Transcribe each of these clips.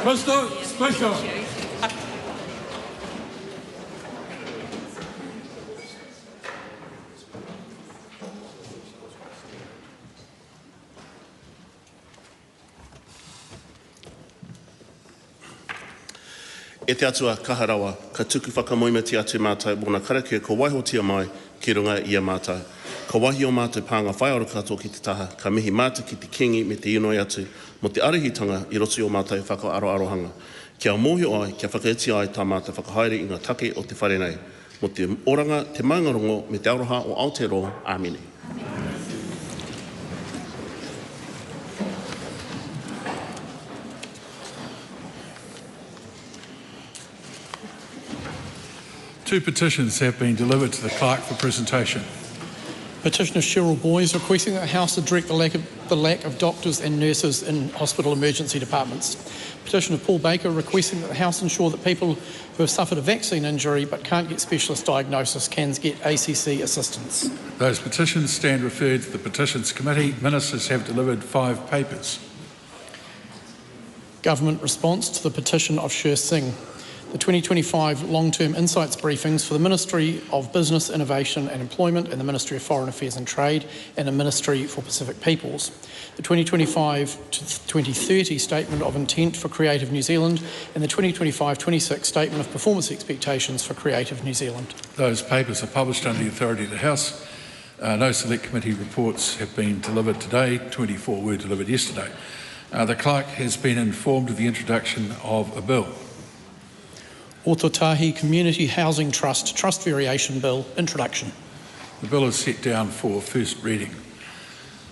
Mr. Speaker. E te atua kaharawa, ka tuku whakamoima te atu mātai mōna karakia ko waihotia mai ki runga i a mātai. Ka wahi o mātai pānga whaiaro katoa ki te taha, ka mihi mātai ki te kingi me te inoi atu, mo te arihitanga i roto o mātai whakaaro-arohanga. Kia mōhio ai, kia whakaeti ai tā mātai whakahaere i ngā take o te wharenei. Mo te oranga, te maungarongo me te aroha o Aotearoa, Āmine. Two petitions have been delivered to the clerk for presentation. Petitioner Cheryl Boys requesting that the House address the lack of doctors and nurses in hospital emergency departments. Petitioner Paul Baker requesting that the House ensure that people who have suffered a vaccine injury but can't get specialist diagnosis can get ACC assistance. Those petitions stand referred to the Petitions Committee. Ministers have delivered 5 papers. Government response to the petition of Sher Singh. The 2025 long-term insights briefings for the Ministry of Business, Innovation and Employment and the Ministry of Foreign Affairs and Trade and the Ministry for Pacific Peoples. The 2025 to 2030 Statement of Intent for Creative New Zealand and the 2025-26 Statement of Performance Expectations for Creative New Zealand. Those papers are published under the authority of the House. No select committee reports have been delivered today. 24 were delivered yesterday. The clerk has been informed of the introduction of a bill. Ōtautahi Community Housing Trust Trust Variation Bill, introduction. The bill is set down for first reading.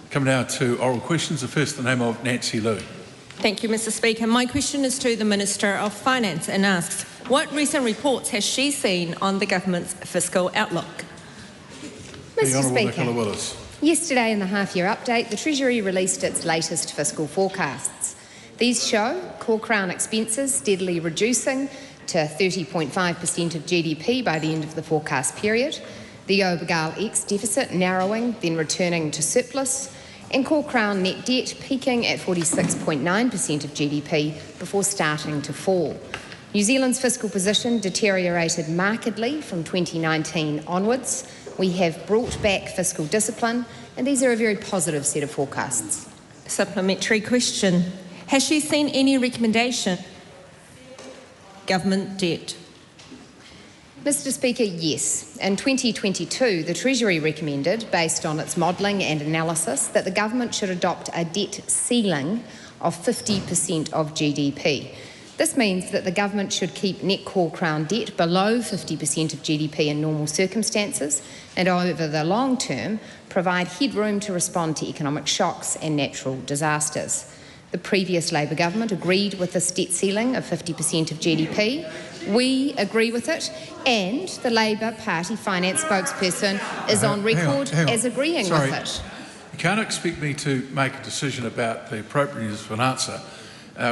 Coming now to oral questions. The first, the name of Nancy Liu. Thank you, Mr. Speaker. My question is to the Minister of Finance and asks, what recent reports has she seen on the government's fiscal outlook? Mr. Speaker, yesterday in the half-year update, the Treasury released its latest fiscal forecasts. These show core Crown expenses steadily reducing to 30.5% of GDP by the end of the forecast period, the Obergall X deficit narrowing, then returning to surplus, and core Crown net debt peaking at 46.9% of GDP before starting to fall. New Zealand's fiscal position deteriorated markedly from 2019 onwards. We have brought back fiscal discipline, and these are a very positive set of forecasts. Supplementary question. Has she seen any recommendation government debt? Mr. Speaker, yes. In 2022, the Treasury recommended, based on its modelling and analysis, that the government should adopt a debt ceiling of 50% of GDP. This means that the government should keep net core Crown debt below 50% of GDP in normal circumstances and over the long term provide headroom to respond to economic shocks and natural disasters. The previous Labor government agreed with this debt ceiling of 50% of GDP. We agree with it, and the Labor Party finance spokesperson is on record as agreeing with it. You can't expect me to make a decision about the appropriateness of an answer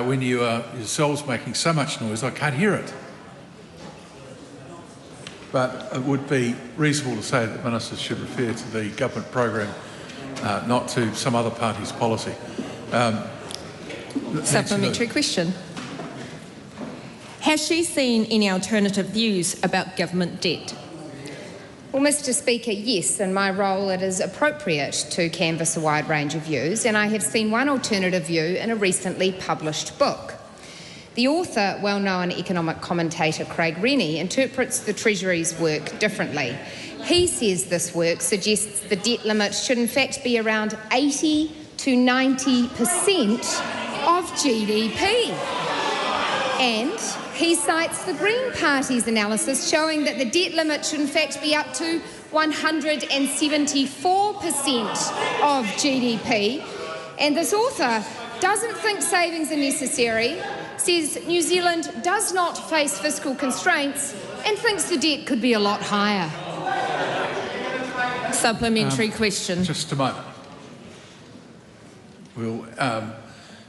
when you are yourselves making so much noise I can't hear it. But it would be reasonable to say that ministers should refer to the government program, not to some other party's policy. Supplementary question. Has she seen any alternative views about government debt? Well, Mr. Speaker, yes. In my role, it is appropriate to canvass a wide range of views, and I have seen one alternative view in a recently published book. The author, well-known economic commentator Craig Rennie, interprets the Treasury's work differently. He says this work suggests the debt limit should in fact be around 80 to 90% of GDP. And he cites the Green Party's analysis showing that the debt limit should in fact be up to 174% of GDP. And this author doesn't think savings are necessary, says New Zealand does not face fiscal constraints, and thinks the debt could be a lot higher. Supplementary question. Just a moment. Well,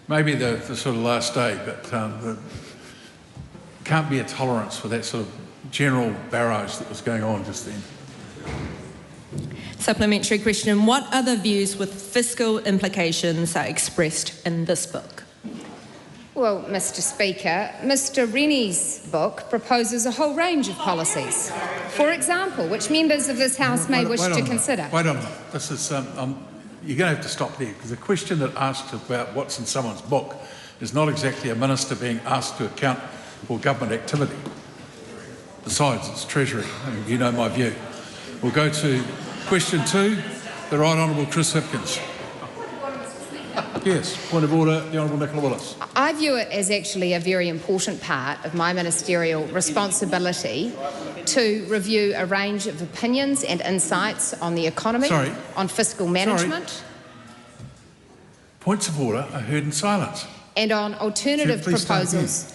maybe the sort of last day, but there can't be a tolerance for that sort of general barrage that was going on just then. Supplementary question. What other views with fiscal implications are expressed in this book? Well, Mr. Speaker, Mr. Rennie's book proposes a whole range of policies. For example, which members of this House may wish to consider. Wait on a minute. This is, you're going to have to stop there, because the question that asks about what's in someone's book is not exactly a minister being asked to account for government activity. Besides, it's Treasury, and you know my view. We'll go to question 2, the Right Honourable Chris Hipkins. Yes, point of order, the Honourable Nicola Willis. I view it as actually a very important part of my ministerial responsibility to review a range of opinions and insights on the economy, on fiscal management. Points of order are heard in silence. And on alternative proposals.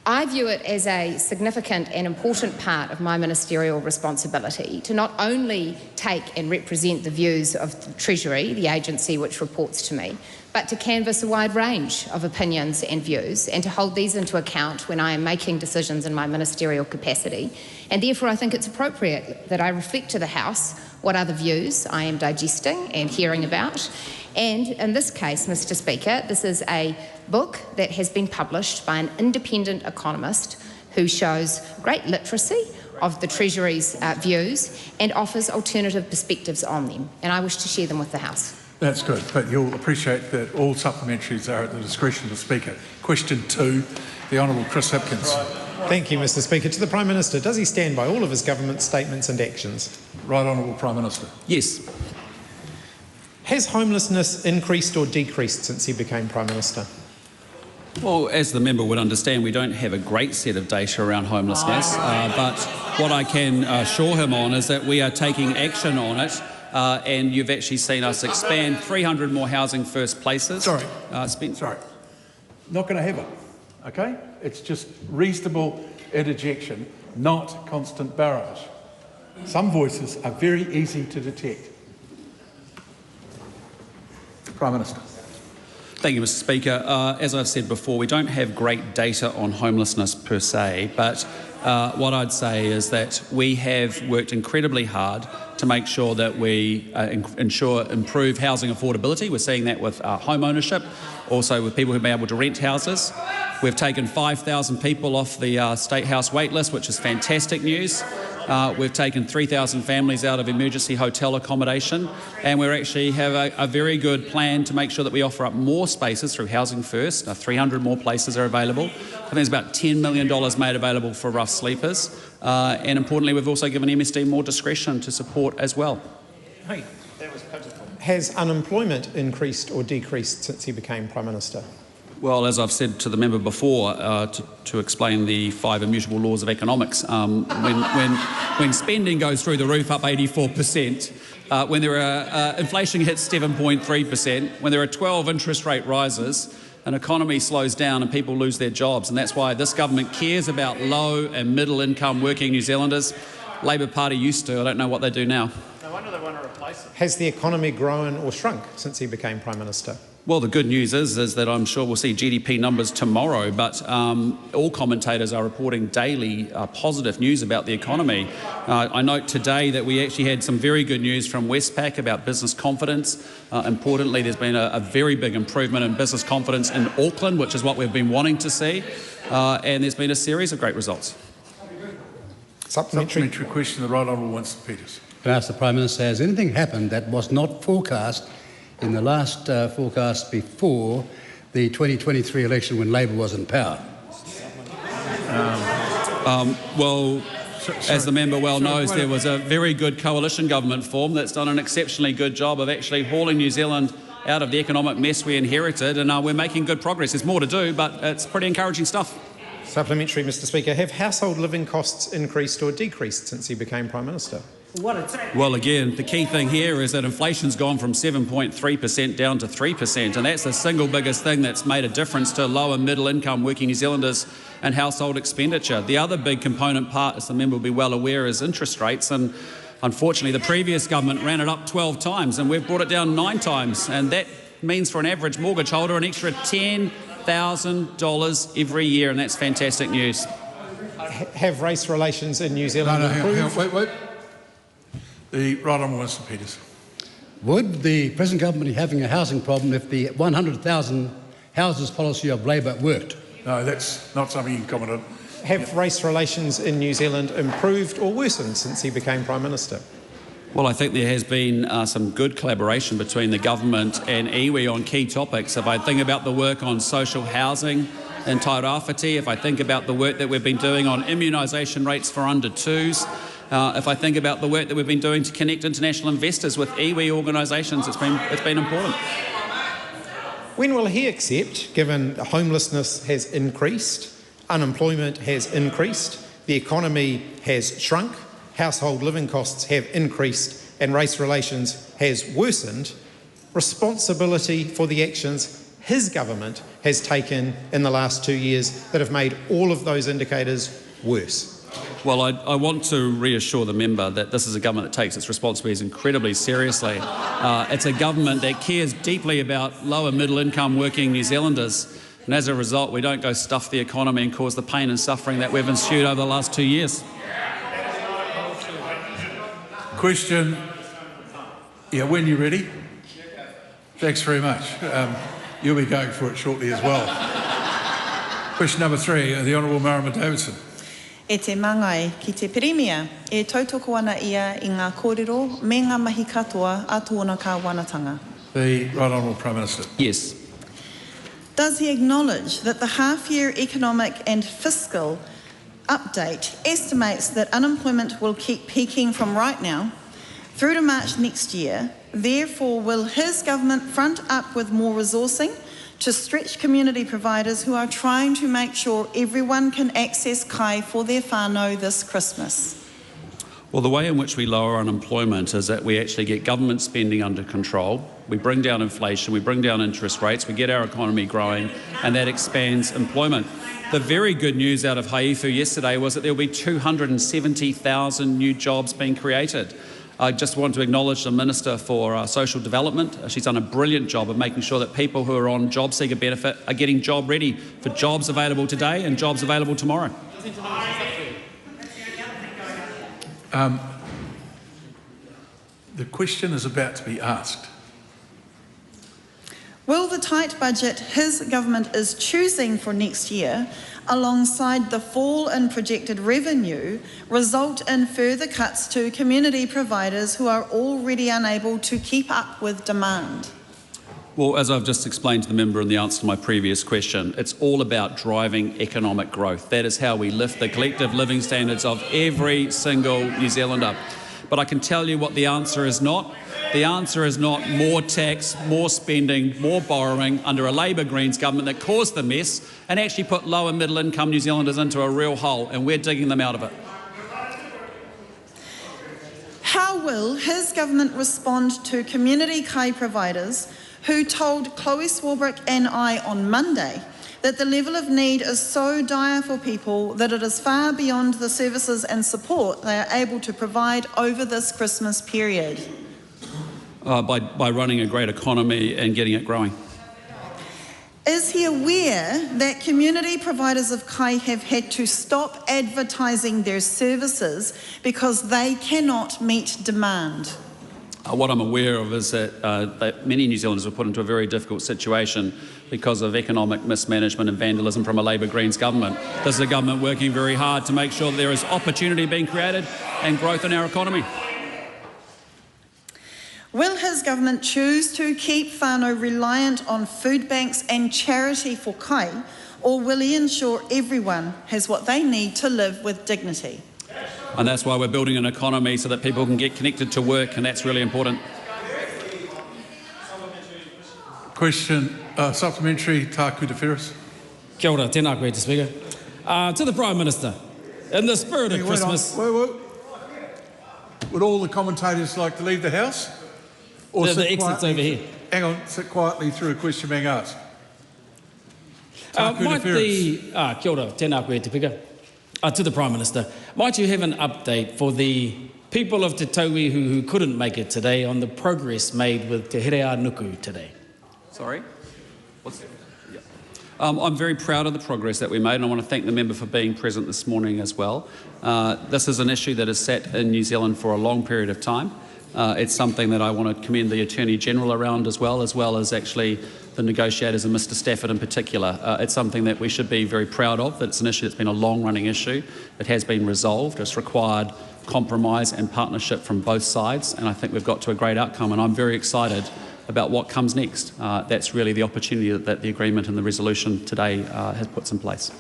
I view it as a significant and important part of my ministerial responsibility to not only take and represent the views of the Treasury, the agency which reports to me, but to canvass a wide range of opinions and views and to hold these into account when I am making decisions in my ministerial capacity. And therefore I think it's appropriate that I reflect to the House what other views I am digesting and hearing about. And in this case, Mr. Speaker, this is a book that has been published by an independent economist who shows great literacy of the Treasury's views and offers alternative perspectives on them. And I wish to share them with the House. That's good, but you'll appreciate that all supplementaries are at the discretion of the Speaker. Question 2, the Honourable Chris Hipkins. Thank you, Mr. Speaker. To the Prime Minister, does he stand by all of his government statements and actions? Right Honourable Prime Minister. Yes. Has homelessness increased or decreased since he became Prime Minister? Well, as the member would understand, we don't have a great set of data around homelessness, but what I can assure him on is that we are taking action on it, and you've actually seen us expand 300 more Housing First places. Sorry, not going to have it, okay? It's just reasonable interjection, not constant barrage. Some voices are very easy to detect. Prime Minister. Thank you, Mr. Speaker. As I've said before, we don't have great data on homelessness per se, but what I'd say is that we have worked incredibly hard to make sure that we improve housing affordability. We're seeing that with home ownership, also with people who've been able to rent houses. We've taken 5,000 people off the State House wait list, which is fantastic news. We've taken 3,000 families out of emergency hotel accommodation, and we actually have a very good plan to make sure that we offer up more spaces through Housing First. 300 more places are available. I think there's about $10 million made available for rough sleepers, and importantly, we've also given MSD more discretion to support as well. Hey, that was pitiful. Has unemployment increased or decreased since he became Prime Minister? Well, as I've said to the member before, to explain the 5 immutable laws of economics, when spending goes through the roof up 84%, when there are inflation hits 7.3%, when there are 12 interest rate rises, an economy slows down and people lose their jobs, and that's why this government cares about low and middle income working New Zealanders. Labor Party used to. I don't know what they do now. No wonder they want to replace it. Has the economy grown or shrunk since he became Prime Minister? Well, the good news is that I'm sure we'll see GDP numbers tomorrow, but all commentators are reporting daily positive news about the economy. I note today that we actually had some very good news from Westpac about business confidence. Importantly, there's been a very big improvement in business confidence in Auckland, which is what we've been wanting to see, and there's been a series of great results. Supplementary question, the Right Honourable Winston Peters. Can I ask the Prime Minister, has anything happened that was not forecast in the last forecast before the 2023 election when Labor was in power? As the member well knows, there was a very good coalition government formed that's done an exceptionally good job of actually hauling New Zealand out of the economic mess we inherited, and we're making good progress. There's more to do, but it's pretty encouraging stuff. Supplementary, Mr. Speaker. Have household living costs increased or decreased since he became Prime Minister? Well, again, the key thing here is that inflation's gone from 7.3% down to 3%, and that's the single biggest thing that's made a difference to low and middle income working New Zealanders and household expenditure. The other big component part, as the member will be well aware, is interest rates, and unfortunately the previous government ran it up 12 times and we've brought it down 9 times, and that means for an average mortgage holder an extra $10,000 every year, and that's fantastic news. Have race relations in New Zealand improved? Wait. The Right Honourable Winston Peters. Would the present government be having a housing problem if the 100,000 how's this policy of Labor worked? No, that's not something you can comment on. Have race relations in New Zealand improved or worsened since he became Prime Minister? Well, I think there has been some good collaboration between the government and iwi on key topics. If I think about the work on social housing in Tairawhiti, if I think about the work that we've been doing on immunisation rates for under twos, if I think about the work that we've been doing to connect international investors with iwi organisations, it's been important. When will he accept, given homelessness has increased, unemployment has increased, the economy has shrunk, household living costs have increased and race relations has worsened, responsibility for the actions his government has taken in the last 2 years that have made all of those indicators worse? Well, I want to reassure the member that this is a government that takes its responsibilities incredibly seriously. It's a government that cares deeply about lower middle income working New Zealanders, and as a result we don't go stuff the economy and cause the pain and suffering that we've ensued over the last 2 years. Question. Yeah, when you're ready. Thanks very much. You'll be going for it shortly as well. Question number 3, the Honourable Marama Davidson. E te mangai ki te Premier, e tautoko ana ia I ngā kōrero me ngā mahi katoa a tōna kāwanatanga. The Right Honourable Prime Minister. Yes. Does he acknowledge that the half-year economic and fiscal update estimates that unemployment will keep peaking from right now through to March next year? Therefore, will his government front up with more resourcing to stretch community providers who are trying to make sure everyone can access kai for their whānau this Christmas? Well, the way in which we lower unemployment is that we actually get government spending under control, we bring down inflation, we bring down interest rates, we get our economy growing, and that expands employment. The very good news out of Haifu yesterday was that there will be 270,000 new jobs being created. I just want to acknowledge the Minister for Social Development. She's done a brilliant job of making sure that people who are on job seeker benefit are getting job ready for jobs available today and jobs available tomorrow. The question is about to be asked. Will the tight budget his government is choosing for next year, alongside the fall in projected revenue, result in further cuts to community providers who are already unable to keep up with demand? Well, as I've just explained to the member in the answer to my previous question, it's all about driving economic growth. That is how we lift the collective living standards of every single New Zealander. But I can tell you what the answer is not. The answer is not more tax, more spending, more borrowing under a Labor Greens government that caused the mess and actually put lower middle income New Zealanders into a real hole, and we're digging them out of it. How will his government respond to community kai providers who told Chloe Swarbrick and I on Monday that the level of need is so dire for people that it is far beyond the services and support they are able to provide over this Christmas period? By running a great economy and getting it growing. Is he aware that community providers of kai have had to stop advertising their services because they cannot meet demand? What I'm aware of is that many New Zealanders were put into a very difficult situation because of economic mismanagement and vandalism from a Labor Greens government. This is a government working very hard to make sure that there is opportunity being created and growth in our economy. Will his government choose to keep whānau reliant on food banks and charity for kai, or will he ensure everyone has what they need to live with dignity? And that's why we're building an economy so that people can get connected to work, and that's really important. Question, supplementary, Taku De Ferris. Kia ora, tēnā koe, Mr. Speaker. To the Prime Minister, in the spirit of Christmas... Wait. Would all the commentators like to leave the House? Or the exit's over here. Hang on, sit quietly through a question being asked. Might the... Kia ora, tēnā koe, Te Pika. To the Prime Minister, might you have an update for the people of Te Tauhi who couldn't make it today on the progress made with Te Herea Nuku today? Sorry? I'm very proud of the progress that we made, and I want to thank the member for being present this morning as well. This is an issue that has sat in New Zealand for a long period of time. It's something that I want to commend the Attorney General around as well as actually the negotiators and Mr Stafford in particular. It's something that we should be very proud of, that it's an issue that's been a long-running issue. It has been resolved. It's required compromise and partnership from both sides, and I think we've got to a great outcome, and I'm very excited about what comes next. That's really the opportunity that the agreement and the resolution today has put in place.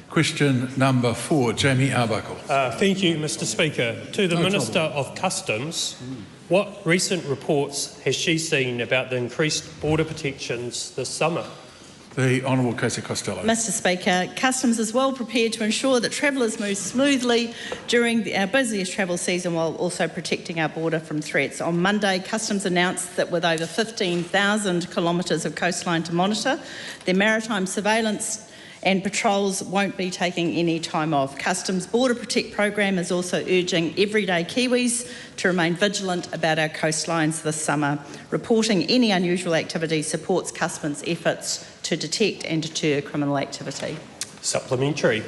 Question number 4, Jamie Arbuckle. Thank you, Mr Speaker. To the Minister of Customs, what recent reports has she seen about the increased border protections this summer? The Honourable Casey Costello. Mr Speaker, Customs is well prepared to ensure that travellers move smoothly during our busiest travel season while also protecting our border from threats. On Monday, Customs announced that with over 15,000 kilometres of coastline to monitor, their maritime surveillance and patrols won't be taking any time off. Customs Border Protect program is also urging everyday Kiwis to remain vigilant about our coastlines this summer. Reporting any unusual activity supports Customs' efforts to detect and deter criminal activity. Supplementary.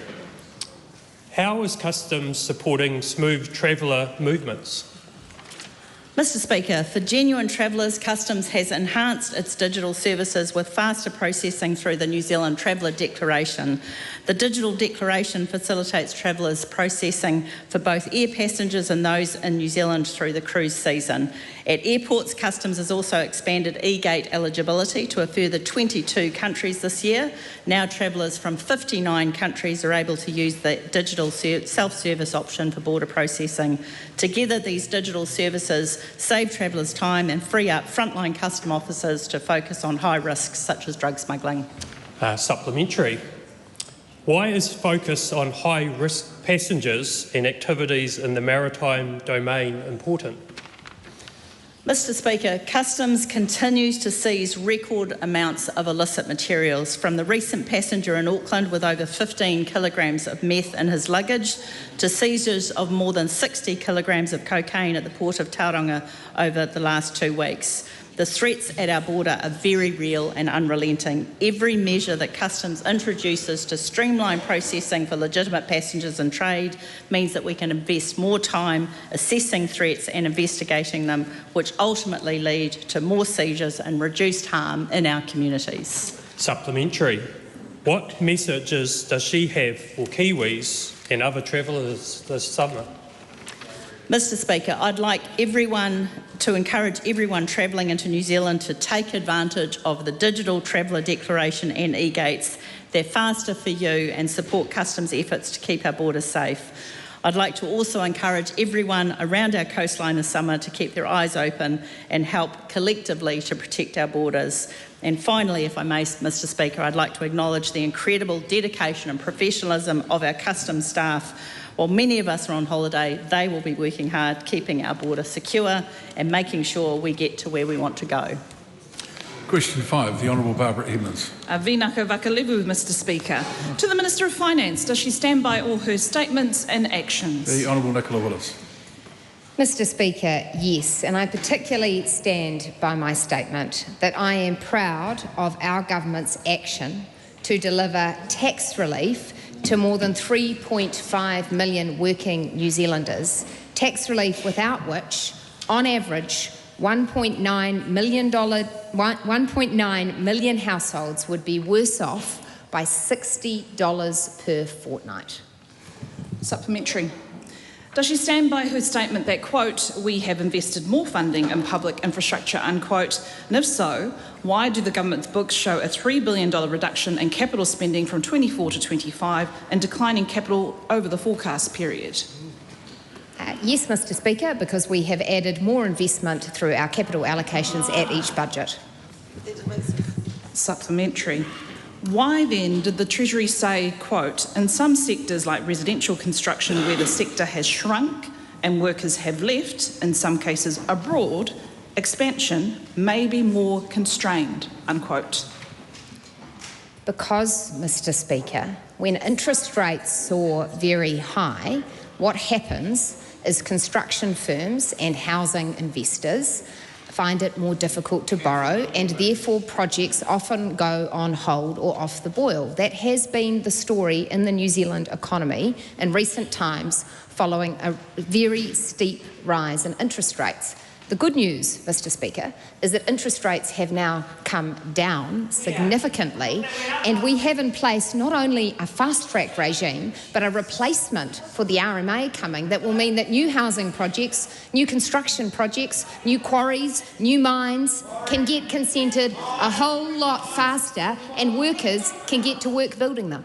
How is Customs supporting smooth traveller movements? Mr Speaker, for genuine travellers, Customs has enhanced its digital services with faster processing through the New Zealand Traveller Declaration. The digital declaration facilitates travellers' processing for both air passengers and those in New Zealand through the cruise season. At airports, Customs has also expanded e-gate eligibility to a further 22 countries this year. Now travellers from 59 countries are able to use the digital self-service option for border processing. Together, these digital services save travellers time and free up frontline custom officers to focus on high risks such as drug smuggling. Supplementary. Why is focus on high-risk passengers and activities in the maritime domain important? Mr Speaker, Customs continues to seize record amounts of illicit materials, from the recent passenger in Auckland with over 15 kilograms of meth in his luggage to seizures of more than 60 kilograms of cocaine at the port of Tauranga over the last 2 weeks. The threats at our border are very real and unrelenting. Every measure that Customs introduces to streamline processing for legitimate passengers and trade means that we can invest more time assessing threats and investigating them, which ultimately lead to more seizures and reduced harm in our communities. Supplementary. What messages does she have for Kiwis and other travellers this summer? Mr Speaker, I'd like to encourage everyone travelling into New Zealand to take advantage of the digital traveller declaration and e-gates. They're faster for you and support Customs' efforts to keep our borders safe. I'd like to also encourage everyone around our coastline this summer to keep their eyes open and help collectively to protect our borders. And finally, if I may, Mr Speaker, I'd like to acknowledge the incredible dedication and professionalism of our Customs staff. While many of us are on holiday, they will be working hard, keeping our border secure and making sure we get to where we want to go. Question 5, the Honourable Barbara Edmonds. Vinaka Vakalevu, Mr Speaker. To the Minister of Finance, does she stand by all her statements and actions? The Honourable Nicola Willis. Mr Speaker, yes, and I particularly stand by my statement that I am proud of our government's action to deliver tax relief to more than 3.5 million working New Zealanders, tax relief without which, on average, 1.9 million households would be worse off by $60 per fortnight. Supplementary. Does she stand by her statement that, quote, we have invested more funding in public infrastructure, unquote, and if so, why do the government's books show a $3 billion reduction in capital spending from 24 to 25 and declining capital over the forecast period? Yes, Mr Speaker, because we have added more investment through our capital allocations at each budget. Supplementary. Why then did the Treasury say, quote, in some sectors like residential construction where the sector has shrunk and workers have left, in some cases abroad, expansion may be more constrained, unquote? Because, Mr Speaker, when interest rates soar very high, what happens is construction firms and housing investors find it more difficult to borrow, and therefore projects often go on hold or off the boil. That has been the story in the New Zealand economy in recent times following a very steep rise in interest rates. The good news, Mr Speaker, is that interest rates have now come down significantly, and we have in place not only a fast-track regime, but a replacement for the RMA coming that will mean that new housing projects, new construction projects, new quarries, new mines can get consented a whole lot faster, and workers can get to work building them.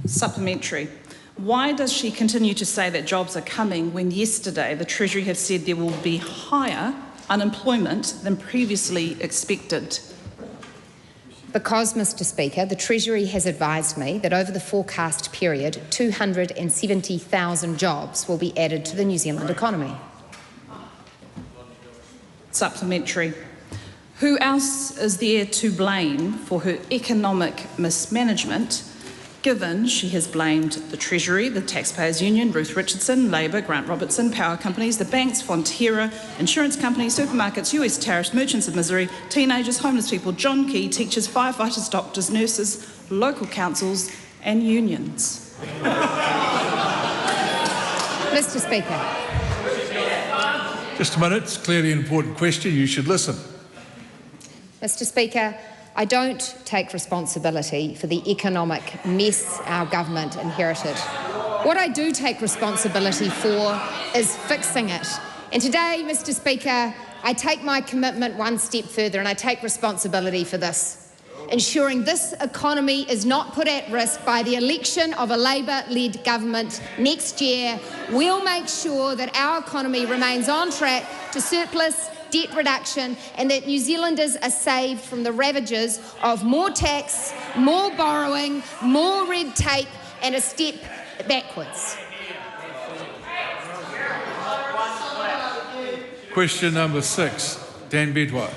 Supplementary. Why does she continue to say that jobs are coming when yesterday the Treasury had said there will be higher unemployment than previously expected? Because, Mr Speaker, the Treasury has advised me that over the forecast period, 270,000 jobs will be added to the New Zealand economy. Supplementary. Who else is there to blame for her economic mismanagement, given she has blamed the Treasury, the Taxpayers Union, Ruth Richardson, Labor, Grant Robertson, power companies, the banks, Fonterra, insurance companies, supermarkets, US tariffs, merchants of misery, teenagers, homeless people, John Key, teachers, firefighters, doctors, nurses, local councils and unions? Mr Speaker. Just a minute. It's clearly an important question. You should listen. Mr Speaker, I don't take responsibility for the economic mess our government inherited. What I do take responsibility for is fixing it. And today, Mr Speaker, I take my commitment one step further and I take responsibility for this. Ensuring this economy is not put at risk by the election of a Labor-led government next year. We'll make sure that our economy remains on track to surplus, debt reduction, and that New Zealanders are saved from the ravages of more tax, more borrowing, more red tape, and a step backwards. Question number 6, Dan Bedwar.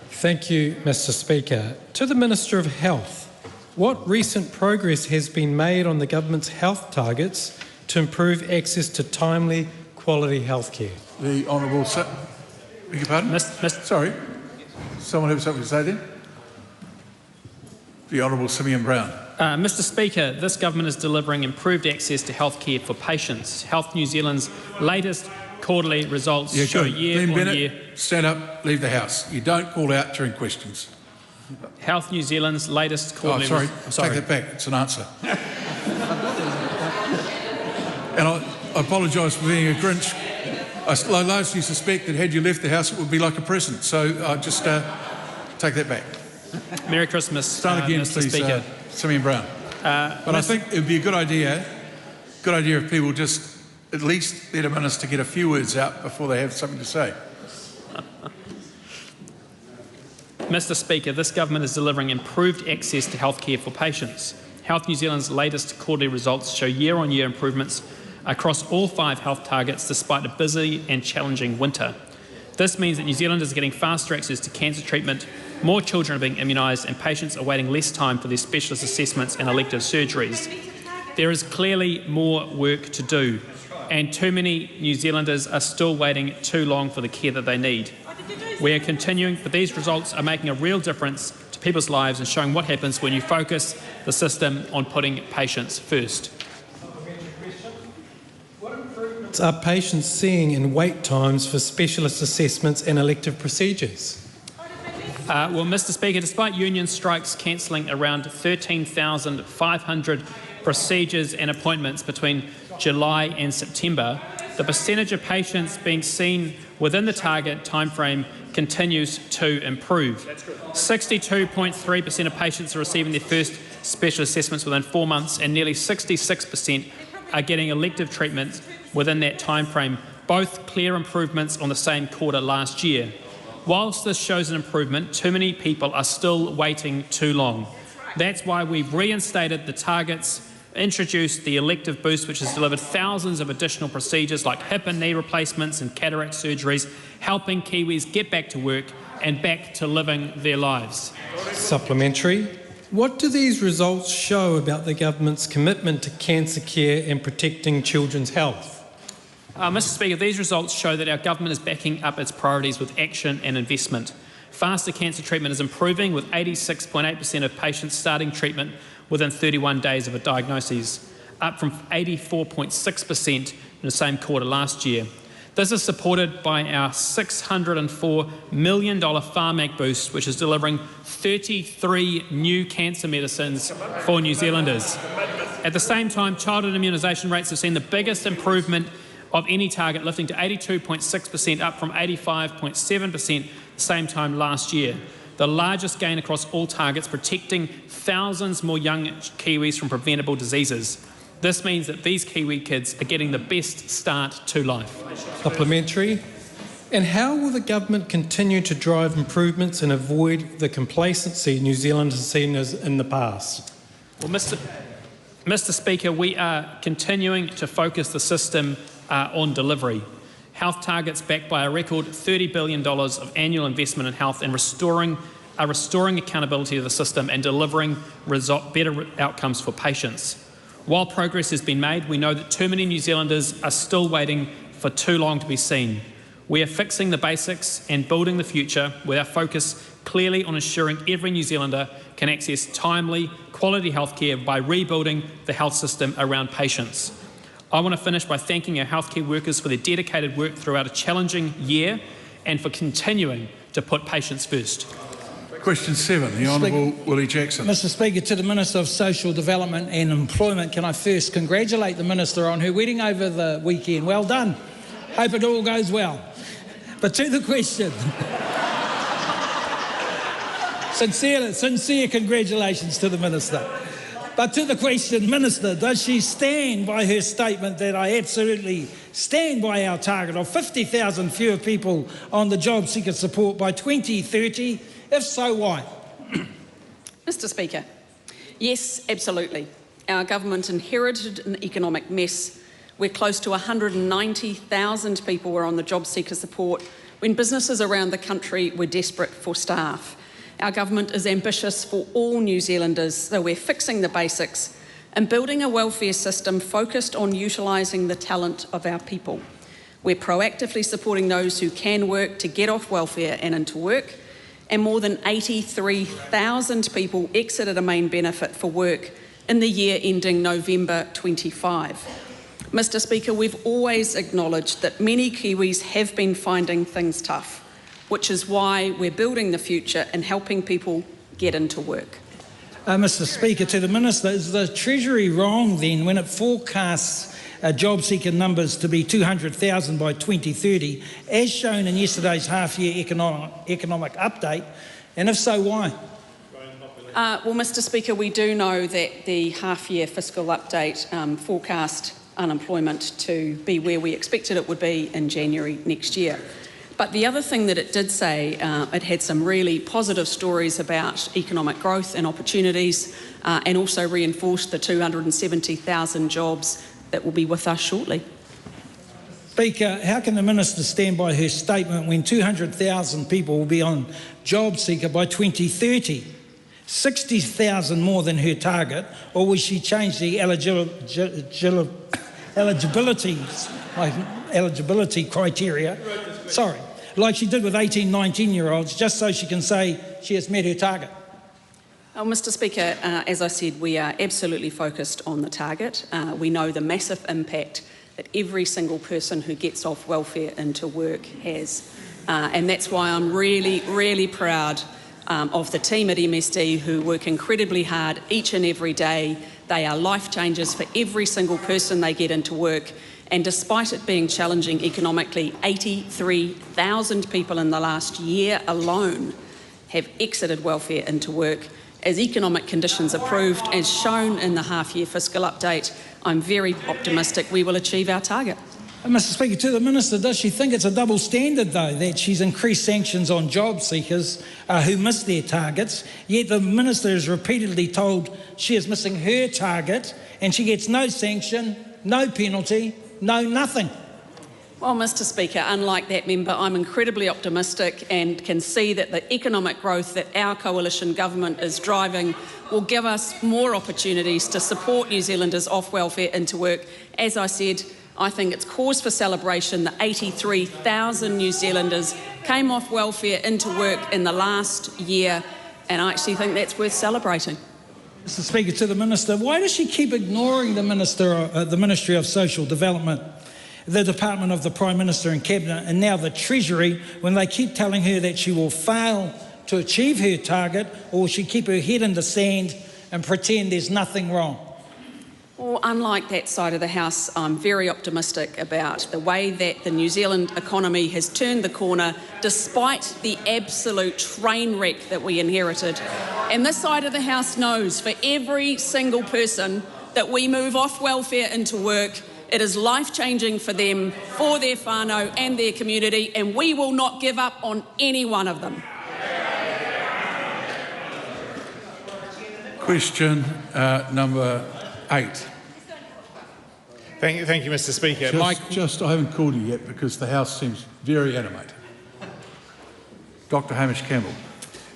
Thank you, Mr Speaker. To the Minister of Health, what recent progress has been made on the government's health targets to improve access to timely, quality health care? The Honourable... Beg your pardon? Sorry. Someone have something to say then? The Honourable Simeon Brown. Mr Speaker, this government is delivering improved access to health care for patients. Health New Zealand's latest quarterly results show year on year... Stand up, leave the House. You don't call out during questions. Health New Zealand's latest quarterly... sorry, take that back. It's an answer. And I apologise for being a Grinch. I largely suspect that had you left the House, it would be like a present. So I just take that back. Merry Christmas, Start again, Mr. please, Speaker. Simeon Brown. But I think it would be a good idea if people just at least let a minister get a few words out before they have something to say. Mr Speaker, this government is delivering improved access to health care for patients. Health New Zealand's latest quarterly results show year-on-year improvements across all 5 health targets despite a busy and challenging winter. This means that New Zealanders are getting faster access to cancer treatment, more children are being immunised, and patients are waiting less time for their specialist assessments and elective surgeries. There is clearly more work to do, and too many New Zealanders are still waiting too long for the care that they need. We are continuing, but these results are making a real difference to people's lives and showing what happens when you focus the system on putting patients first. What are patients seeing in wait times for specialist assessments and elective procedures? Well, Mr Speaker, despite union strikes cancelling around 13,500 procedures and appointments between July and September, the percentage of patients being seen within the target timeframe continues to improve. 62.3% of patients are receiving their first special assessments within 4 months, and nearly 66% are getting elective treatment within that timeframe, both clear improvements on the same quarter last year. Whilst this shows an improvement, too many people are still waiting too long. That's why we've reinstated the targets, introduced the elective boost, which has delivered thousands of additional procedures like hip and knee replacements and cataract surgeries, helping Kiwis get back to work and back to living their lives. Supplementary. What do these results show about the government's commitment to cancer care and protecting children's health? Mr Speaker, these results show that our government is backing up its priorities with action and investment. Faster cancer treatment is improving, with 86.8% of patients starting treatment within 31 days of a diagnosis, up from 84.6% in the same quarter last year. This is supported by our $604 million Farm Act boost, which is delivering 33 new cancer medicines for New Zealanders. At the same time, childhood immunisation rates have seen the biggest improvement of any target, lifting to 82.6%, up from 85.7% the same time last year. The largest gain across all targets, protecting thousands more young Kiwis from preventable diseases. This means that these Kiwi kids are getting the best start to life. Supplementary. And how will the government continue to drive improvements and avoid the complacency New Zealand has seen as in the past? Well, Mr. Speaker, we are continuing to focus the system on delivery. Health targets backed by a record $30 billion of annual investment in health and restoring accountability to the system and delivering better outcomes for patients. While progress has been made, we know that too many New Zealanders are still waiting for too long to be seen. We are fixing the basics and building the future with our focus clearly on ensuring every New Zealander can access timely, quality healthcare by rebuilding the health system around patients. I want to finish by thanking our healthcare workers for their dedicated work throughout a challenging year and for continuing to put patients first. Question 7, the Honourable Willie Jackson. Mr. Speaker, to the Minister of Social Development and Employment, can I first congratulate the Minister on her wedding over the weekend. Well done. Hope it all goes well. But to the question. Sincere congratulations to the Minister. But to the question, Minister, does she stand by her statement that I absolutely stand by our target of 50,000 fewer people on the job seeker support by 2030? If so, why? Mr. Speaker, yes, absolutely. Our government inherited an economic mess where close to 190,000 people were on the job seeker support when businesses around the country were desperate for staff. Our government is ambitious for all New Zealanders, so we're fixing the basics and building a welfare system focused on utilising the talent of our people. We're proactively supporting those who can work to get off welfare and into work, and more than 83,000 people exited a main benefit for work in the year ending November 25. Mr. Speaker, we've always acknowledged that many Kiwis have been finding things tough, which is why we're building the future and helping people get into work. Mr. Speaker, to the Minister, is the Treasury wrong then when it forecasts job seeker numbers to be 200,000 by 2030, as shown in yesterday's half-year economic update? And if so, why? Well, Mr. Speaker, we do know that the half-year fiscal update forecast unemployment to be where we expected it would be in January next year. But the other thing that it did say, it had some really positive stories about economic growth and opportunities, and also reinforced the 270,000 jobs that will be with us shortly. Speaker, how can the Minister stand by her statement when 200,000 people will be on job seeker by 2030? 60,000 more than her target, or will she change the eligibility criteria, like she did with 18, 19-year-olds, just so she can say she has met her target? Well, Mr. Speaker, as I said, we are absolutely focused on the target. We know the massive impact that every single person who gets off welfare into work has. And that's why I'm really proud of the team at MSD who work incredibly hard each and every day. They are life changers for every single person they get into work. And despite it being challenging economically, 83,000 people in the last year alone have exited welfare into work. As economic conditions improved, as shown in the half-year fiscal update, I'm very optimistic we will achieve our target. Mr. Speaker, to the Minister, does she think it's a double standard, though, that she's increased sanctions on job seekers who miss their targets, yet the Minister is repeatedly told she is missing her target and she gets no sanction, no penalty, no nothing? Well, Mr. Speaker, unlike that member, I'm incredibly optimistic and can see that the economic growth that our coalition government is driving will give us more opportunities to support New Zealanders off welfare into work. As I said, I think it's cause for celebration that 83,000 New Zealanders came off welfare into work in the last year, and I actually think that's worth celebrating. Mr. Speaker, to the Minister, why does she keep ignoring the Ministry of Social Development? the Department of the Prime Minister and Cabinet and now the Treasury when they keep telling her that she will fail to achieve her target, or will she keep her head in the sand and pretend there's nothing wrong? Well, unlike that side of the House, I'm very optimistic about the way that the New Zealand economy has turned the corner despite the absolute train wreck that we inherited. And this side of the House knows for every single person that we move off welfare into work, it is life-changing for them, for their whānau and their community, and we will not give up on any one of them. Question number 8. Thank you, Mr. Speaker. I haven't called you yet because the House seems very animated. Dr. Hamish Campbell.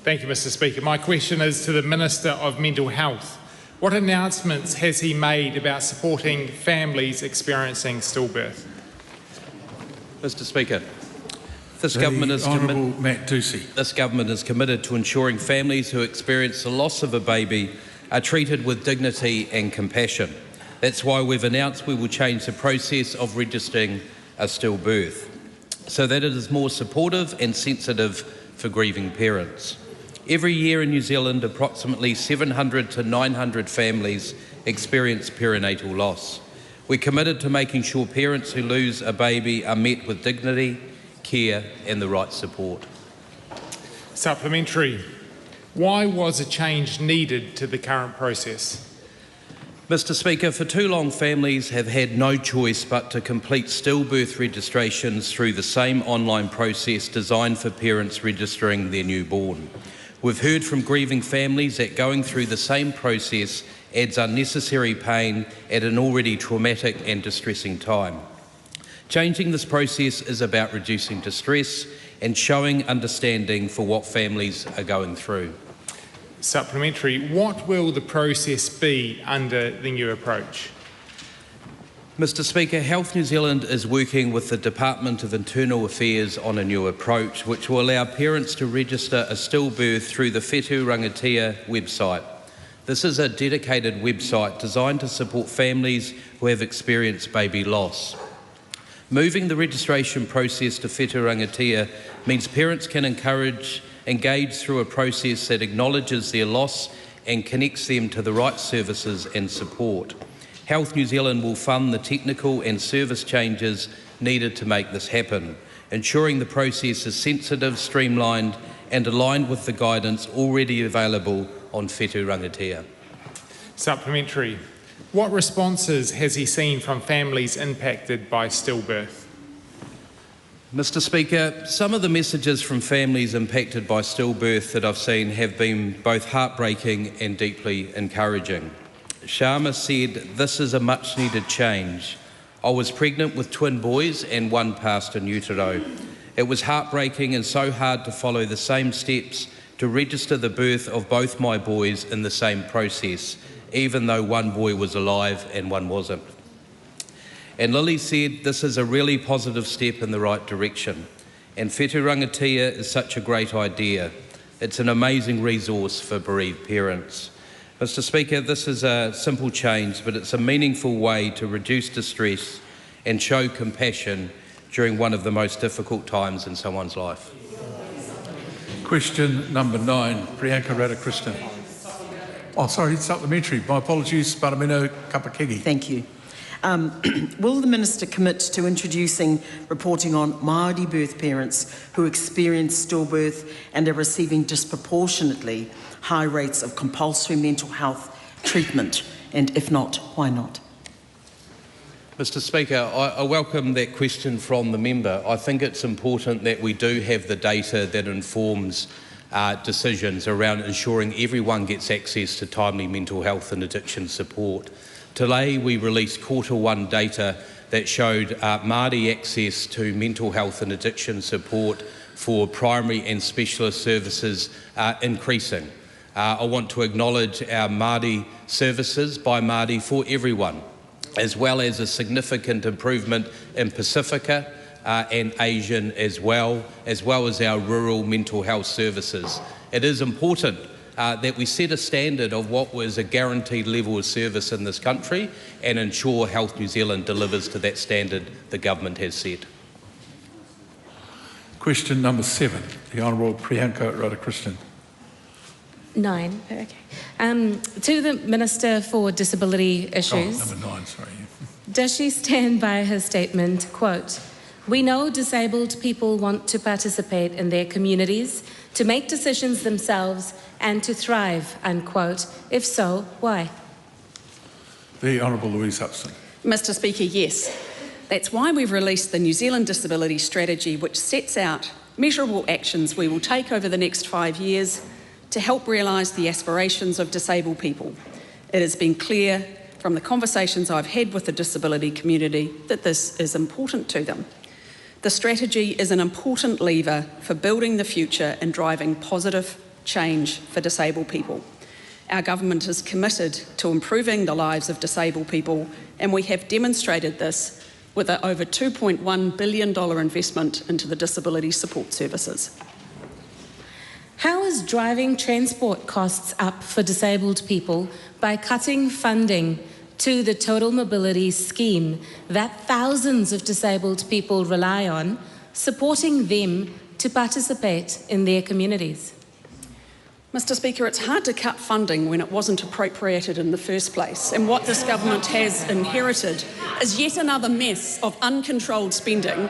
Thank you, Mr. Speaker. My question is to the Minister of Mental Health. What announcements has he made about supporting families experiencing stillbirth? Mr. Speaker, this government is committed to ensuring families who experience the loss of a baby are treated with dignity and compassion. That's why we've announced we will change the process of registering a stillbirth so that it is more supportive and sensitive for grieving parents. Every year in New Zealand, approximately 700 to 900 families experience perinatal loss. We're committed to making sure parents who lose a baby are met with dignity, care and the right support. Supplementary. Why was a change needed to the current process? Mr. Speaker, for too long families have had no choice but to complete stillbirth registrations through the same online process designed for parents registering their newborn. We've heard from grieving families that going through the same process adds unnecessary pain at an already traumatic and distressing time. Changing this process is about reducing distress and showing understanding for what families are going through. Supplementary. What will the process be under the new approach? Mr. Speaker, Health New Zealand is working with the Department of Internal Affairs on a new approach which will allow parents to register a stillbirth through the Whetū Rangitia website. This is a dedicated website designed to support families who have experienced baby loss. Moving the registration process to Whetū Rangitia means parents can engage through a process that acknowledges their loss and connects them to the right services and support. Health New Zealand will fund the technical and service changes needed to make this happen, ensuring the process is sensitive, streamlined and aligned with the guidance already available on Whetū Rangitia. Supplementary. What responses has he seen from families impacted by stillbirth? Mr. Speaker, some of the messages from families impacted by stillbirth that I've seen have been both heartbreaking and deeply encouraging. Sharma said, "This is a much needed change. I was pregnant with twin boys and one passed in utero. It was heartbreaking and so hard to follow the same steps to register the birth of both my boys in the same process, even though one boy was alive and one wasn't." And Lily said, "This is a really positive step in the right direction. And Whetū Rangitia is such a great idea. It's an amazing resource for bereaved parents." Mr. Speaker, this is a simple change, but it's a meaningful way to reduce distress and show compassion during one of the most difficult times in someone's life. Question number 9, Priyanka Radhakrishnan. Oh, sorry, supplementary. My apologies, Paramino Kapakegi. Thank you. Will the Minister commit to introducing reporting on Māori birth parents who experience stillbirth and are receiving disproportionately high rates of compulsory mental health treatment? And if not, why not? Mr. Speaker, I welcome that question from the member. I think it's important that we do have the data that informs decisions around ensuring everyone gets access to timely mental health and addiction support. Today we released Q1 data that showed Māori access to mental health and addiction support for primary and specialist services increasing. I want to acknowledge our Māori services by Māori for everyone, as well as a significant improvement in Pacifica and Asian as well as our rural mental health services. It is important that we set a standard of what was a guaranteed level of service in this country and ensure Health New Zealand delivers to that standard the government has set. Question number 7, the Honourable Priyanka Radhakrishnan. 9, okay. To the Minister for Disability Issues. Oh, number 9, sorry. Does she stand by her statement, quote, "We know disabled people want to participate in their communities, to make decisions themselves and to thrive," unquote. If so, why? The Honourable Louise Upston. Mr Speaker, yes. That's why we've released the New Zealand Disability Strategy, which sets out measurable actions we will take over the next 5 years to help realise the aspirations of disabled people. It has been clear from the conversations I've had with the disability community that this is important to them. The strategy is an important lever for building the future and driving positive change for disabled people. Our government is committed to improving the lives of disabled people, and we have demonstrated this with an over $2.1 billion investment into the disability support services. How is driving transport costs up for disabled people by cutting funding to the Total Mobility Scheme that thousands of disabled people rely on, supporting them to participate in their communities? Mr Speaker, it's hard to cut funding when it wasn't appropriated in the first place, and what this government has inherited is yet another mess of uncontrolled spending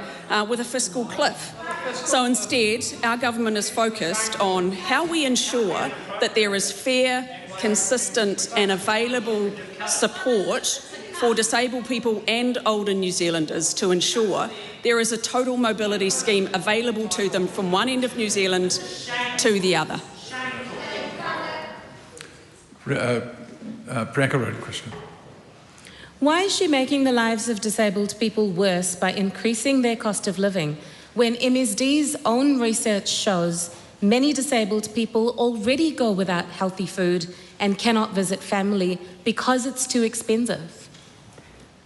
with a fiscal cliff. So instead, our government is focused on how we ensure that there is fair, consistent and available support for disabled people and older New Zealanders to ensure there is a total mobility scheme available to them from one end of New Zealand to the other. Priyanka Radhakrishnan. Why is she making the lives of disabled people worse by increasing their cost of living when MSD's own research shows many disabled people already go without healthy food and cannot visit family because it's too expensive?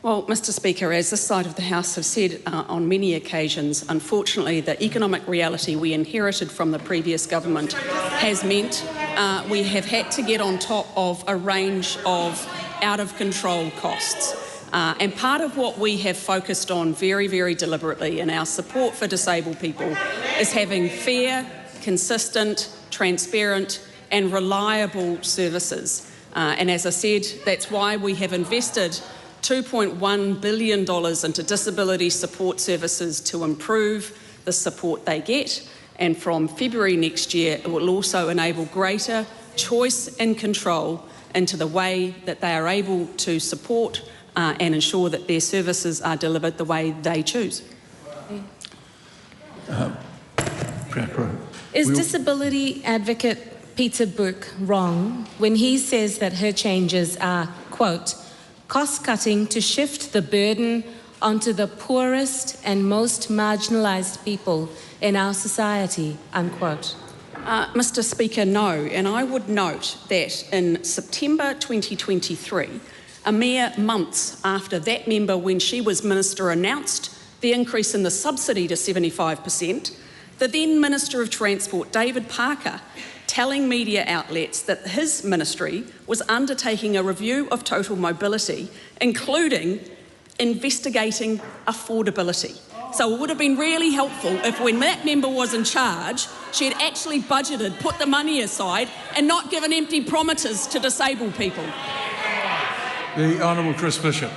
Well, Mr Speaker, as this side of the House have said on many occasions, unfortunately the economic reality we inherited from the previous government has meant we have had to get on top of a range of out-of-control costs. And part of what we have focused on very, very deliberately in our support for disabled people is having fair, consistent, transparent and reliable services. And as I said, that's why we have invested $2.1 billion into disability support services to improve the support they get. And from February next year, it will also enable greater choice and control into the way that they are able to support and ensure that their services are delivered the way they choose. Is disability advocate Peter Brook wrong when he says that her changes are, quote, cost-cutting to shift the burden onto the poorest and most marginalised people in our society, unquote? Mr Speaker, no. And I would note that in September 2023, a mere months after that member, when she was Minister, announced the increase in the subsidy to 75%, the then Minister of Transport, David Parker, telling media outlets that his ministry was undertaking a review of total mobility, including investigating affordability. So it would have been really helpful if when that member was in charge, she had actually budgeted, put the money aside and not given empty promises to disabled people. The Honourable Chris Bishop.